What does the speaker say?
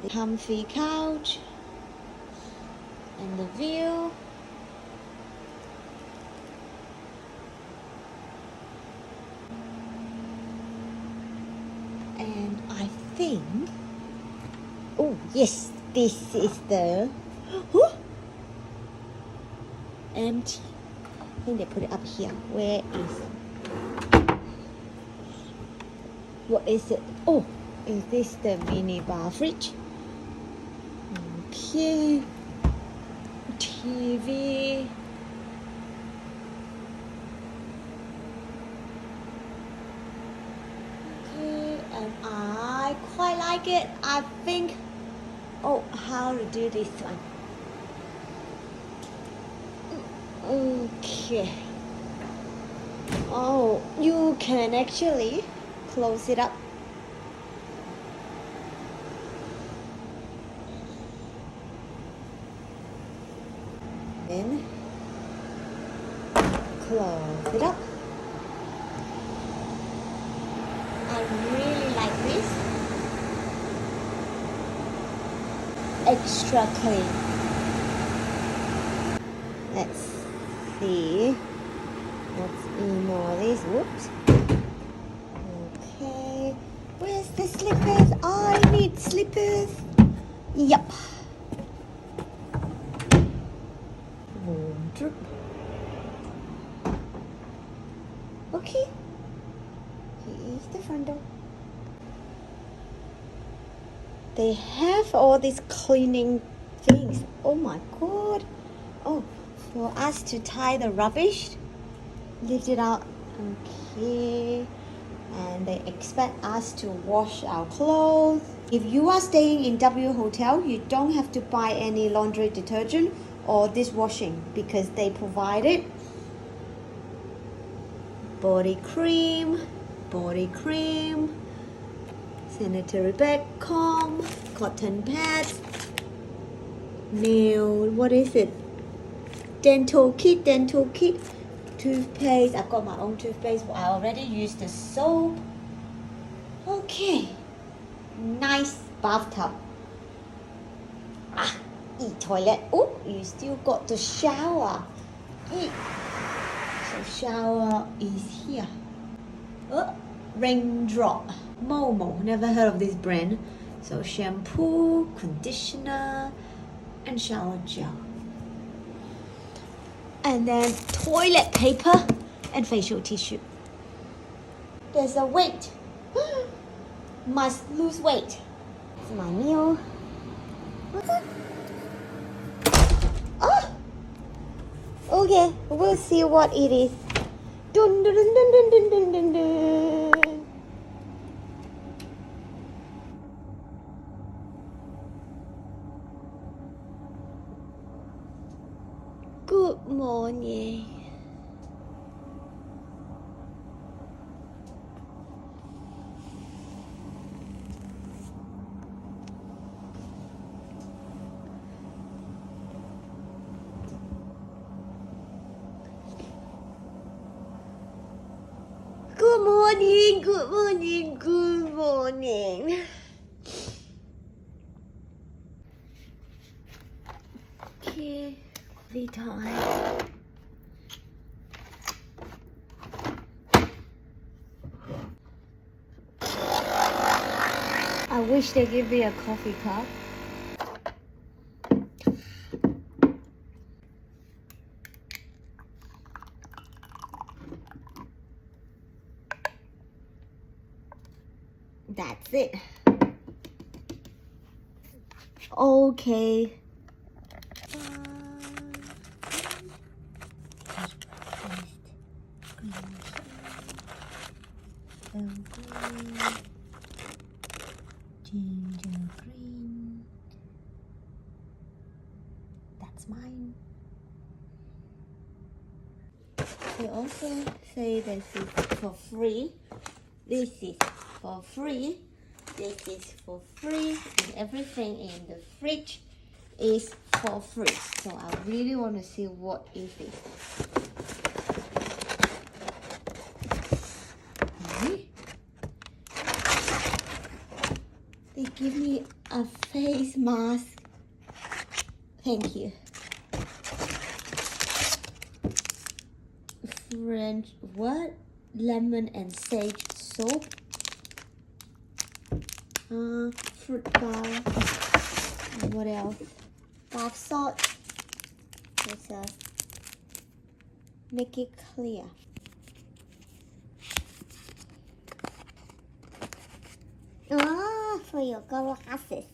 the comfy couch and the view. And I think, oh yes, this is the empty. I think they put it up here. Where is, what is it? Oh, is this the mini bar fridge? Okay, TV. Okay, and I quite like it. I think, oh, how to do this one. Okay. Oh, you can actually close it up. Then close it up. I really like this. Extra clean. Let's see what's in all these. Whoops. Okay. Where's the slippers? I need slippers. Yup. Wardrobe. Okay. Here's the front door. They have all these cleaning things. Oh my god. Oh, for us to tie the rubbish. Lift it out. Okay. And they expect us to wash our clothes. If you are staying in W Hotel, you don't have to buy any laundry detergent or dishwashing because they provide it. Body cream, sanitary bag, comb, cotton pads, nail, what is it? Dental kit, toothpaste. I've got my own toothpaste. I already used the soap. Okay, nice bathtub. Toilet. Oh, you still got the shower. So shower is here. Raindrop. Momo. Never heard of this brand. So shampoo, conditioner, and shower gel. And then toilet paper and facial tissue. There's a weight. Must lose weight. It's my meal. What's that? Oh! Okay, we'll see what it is. Dun dun dun dun dun dun dun dun. Good morning. Good morning. Okay, the time. I wish they give me a coffee cup. That's it. Okay. Ginger green. That's mine. They also say this is for free. This is for free. This is for free. And everything in the fridge is for free. So I really want to see what is this. Okay. give me a face mask. Thank you. French what? Lemon and sage soap. Fruit bar. And what else? Bath salt. Let's make it clear. For your glasses.